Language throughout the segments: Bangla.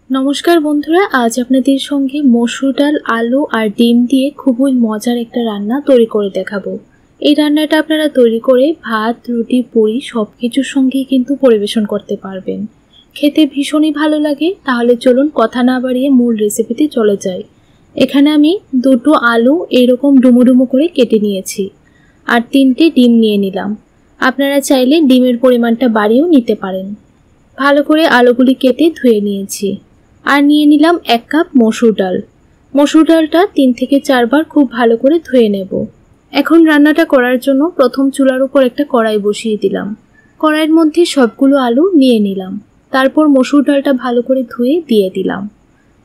নমস্কার বন্ধুরা, আজ আপনাদের সঙ্গে মসুর ডাল, আলু আর ডিম দিয়ে খুবই মজার একটা রান্না তৈরি করে দেখাবো। এই রান্নাটা আপনারা তৈরি করে ভাত, রুটি, পুরি সবকিছুর সঙ্গেই কিন্তু পরিবেশন করতে পারবেন। খেতে ভীষণই ভালো লাগে। তাহলে চলুন কথা না বাড়িয়ে মূল রেসিপিতে চলে যাই। এখানে আমি দুটো আলু এরকম ডুমো ডুমো করে কেটে নিয়েছি আর 3টে ডিম নিয়ে নিলাম। আপনারা চাইলে ডিমের পরিমাণটা বাড়িয়েও নিতে পারেন। ভালো করে আলুগুলি কেটে ধুয়ে নিয়েছি আর নিয়ে নিলাম 1 কাপ মসুর ডাল। মসুর ডালটা 3 থেকে 4 বার খুব ভালো করে ধুয়ে নেব। এখন রান্নাটা করার জন্য প্রথম চুলার উপর একটা কড়াই বসিয়ে দিলাম। কড়াইয়ের মধ্যে সবগুলো আলু নিয়ে নিলাম। তারপর মসুর ডালটা ভালো করে ধুয়ে দিয়ে দিলাম।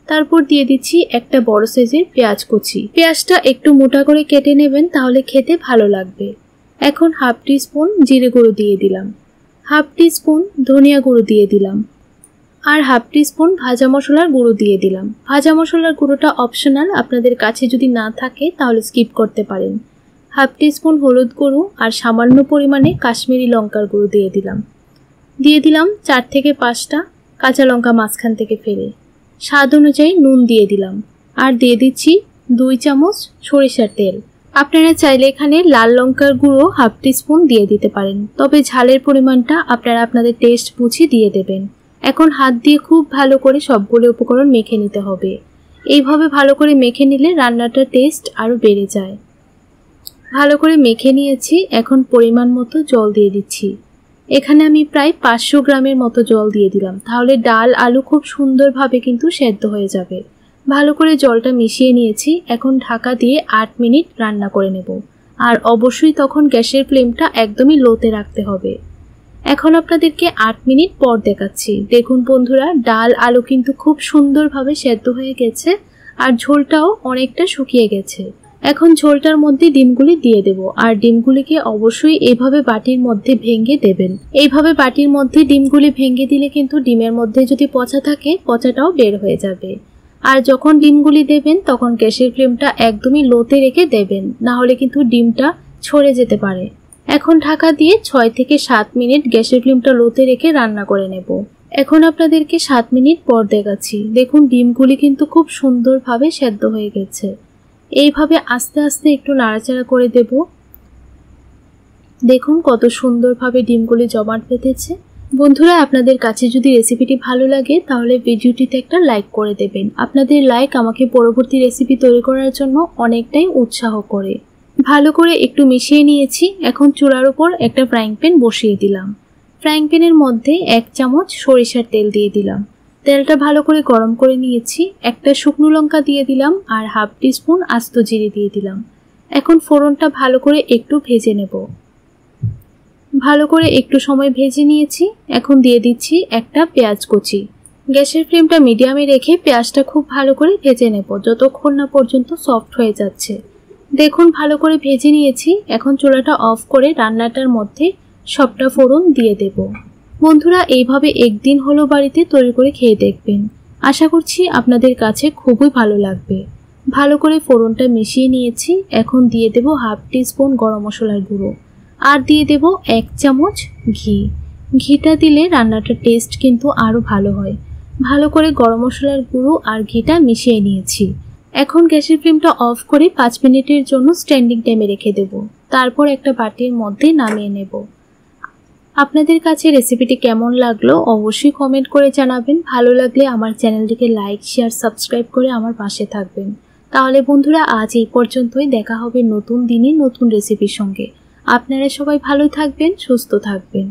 তারপর দিয়ে দিচ্ছি একটা বড় সাইজের পেঁয়াজ কুচি। পেঁয়াজটা একটু মোটা করে কেটে নেবেন, তাহলে খেতে ভালো লাগবে। এখন হাফ টিস্পুন জিরে গুঁড়ো দিয়ে দিলাম, হাফ টিস্পুন ধনিয়া গুঁড়ো দিয়ে দিলাম আর হাফ টিস্পুন ভাজা মশলার গুঁড়ো দিয়ে দিলাম। ভাজা মশলার গুঁড়োটা অপশনাল, আপনাদের কাছে যদি না থাকে তাহলে স্কিপ করতে পারেন। হাফ টিস্পুন হলুদ গুঁড়ো আর সামান্য পরিমাণে কাশ্মীরি লঙ্কার গুঁড়ো দিয়ে দিলাম 4 থেকে 5টা কাঁচা লঙ্কা মাঝখান থেকে ফেলে। স্বাদ অনুযায়ী নুন দিয়ে দিলাম আর দিয়ে দিচ্ছি 2 চামচ সরিষার তেল। আপনারা চাইলে এখানে লাল লঙ্কার গুঁড়ো হাফ টিস্পুন দিয়ে দিতে পারেন, তবে ঝালের পরিমাণটা আপনারা আপনাদের টেস্ট বুঝে দিয়ে দেবেন। এখন হাত দিয়ে খুব ভালো করে সবগুলো উপকরণ মেখে নিতে হবে। এইভাবে ভালো করে মেখে নিলে রান্নাটার টেস্ট আরও বেড়ে যায়। ভালো করে মেখে নিয়েছি। এখন পরিমাণ মতো জল দিয়ে দিচ্ছি। এখানে আমি প্রায় 500 গ্রামের মতো জল দিয়ে দিলাম, তাহলে ডাল আলু খুব সুন্দরভাবে কিন্তু সেদ্ধ হয়ে যাবে। ভালো করে জলটা মিশিয়ে নিয়েছি। এখন ঢাকা দিয়ে 8 মিনিট রান্না করে নেব। আর অবশ্যই তখন গ্যাসের ফ্লেমটা একদমই লোতে রাখতে হবে। এখন আপনাদেরকে 8 মিনিট পর দেখাচ্ছি। দেখুন বন্ধুরা, ডাল আলু কিন্তু খুব সুন্দরভাবে সেদ্ধ হয়ে গেছে আর ঝোলটাও অনেকটা শুকিয়ে গেছে। এখন ঝোলটার মধ্যে ডিমগুলি দিয়ে দেব আর ডিমগুলিকে অবশ্যই এইভাবে বাটির মধ্যে ভেঙে দেবেন। এইভাবে বাটির মধ্যে ডিমগুলি ভেঙে দিলে কিন্তু ডিমের মধ্যে যদি পচা থাকে পচাটাও বের হয়ে যাবে। আর যখন ডিমগুলি দেবেন তখন গ্যাসের ফ্লেমটা একদমই লোতে রেখে দেবেন, না হলে কিন্তু ডিমটা ছড়ে যেতে পারে। এখন ঢাকা দিয়ে 6 থেকে 7 মিনিট গ্যাসের ফ্লেমটা লোতে রেখে রান্না করে নেব। এখন আপনাদেরকে 7 মিনিট পর দেখাচ্ছি। দেখুন ডিমগুলি কিন্তু খুব সুন্দরভাবে সেদ্ধ হয়ে গেছে। এইভাবে আস্তে আস্তে একটু নাড়াচাড়া করে দেব। দেখুন কত সুন্দরভাবে ডিমগুলি জমাট বেঁধেছে। বন্ধুরা, আপনাদের কাছে যদি রেসিপিটি ভালো লাগে তাহলে ভিডিওটিতে একটা লাইক করে দেবেন। আপনাদের লাইক আমাকে পরবর্তী রেসিপি তৈরি করার জন্য অনেকটাই উৎসাহ করে। ভালো করে একটু মিশিয়ে নিয়েছি। এখন চুলার উপর একটা ফ্রাইং প্যান বসিয়ে দিলাম। ফ্রাইং প্যানের মধ্যে 1 চামচ সরিষার তেল দিয়ে দিলাম। তেলটা ভালো করে গরম করে নিয়েছি। একটা শুকনো লঙ্কা দিয়ে দিলাম আর হাফ টিস্পুন আস্ত জিরে দিয়ে দিলাম। এখন ফোড়নটা ভালো করে একটু ভেজে নেব। ভালো করে একটু সময় ভেজে নিয়েছি। এখন দিয়ে দিচ্ছি একটা পেঁয়াজ কুচি। গ্যাসের ফ্লেমটা মিডিয়ামে রেখে পেঁয়াজটা খুব ভালো করে ভেজে নেব যতক্ষণ না পর্যন্ত সফট হয়ে যাচ্ছে। দেখুন ভালো করে ভেজে নিয়েছি। এখন চুলাটা অফ করে রান্নাটার মধ্যে সবটা ফোড়ন দিয়ে দেব। বন্ধুরা, এইভাবে একদিন হলো বাড়িতে তৈরি করে খেয়ে দেখবেন। আশা করছি আপনাদের কাছে খুবই ভালো লাগবে। ভালো করে ফোড়নটা মিশিয়ে নিয়েছি। এখন দিয়ে দেব হাফ টিস্পুন গরম মশলার গুঁড়ো আর দিয়ে দেব 1 চামচ ঘি। ঘিটা দিলে রান্নাটার টেস্ট কিন্তু আরও ভালো হয়। ভালো করে গরম মশলার গুঁড়ো আর ঘিটা মিশিয়ে নিয়েছি। এখন গ্যাসের ফ্লেমটা অফ করে 5 মিনিটের জন্য স্ট্যান্ডিং টাইমে রেখে দেব। তারপর একটা বাটির মধ্যে নামিয়ে নেব। আপনাদের কাছে রেসিপিটি কেমন লাগলো অবশ্যই কমেন্ট করে জানাবেন। ভালো লাগলে আমার চ্যানেলটিকে লাইক, শেয়ার, সাবস্ক্রাইব করে আমার পাশে থাকবেন। তাহলে বন্ধুরা, আজ এই পর্যন্তই। দেখা হবে নতুন দিনে নতুন রেসিপির সঙ্গে। আপনারা সবাই ভালো থাকবেন, সুস্থ থাকবেন।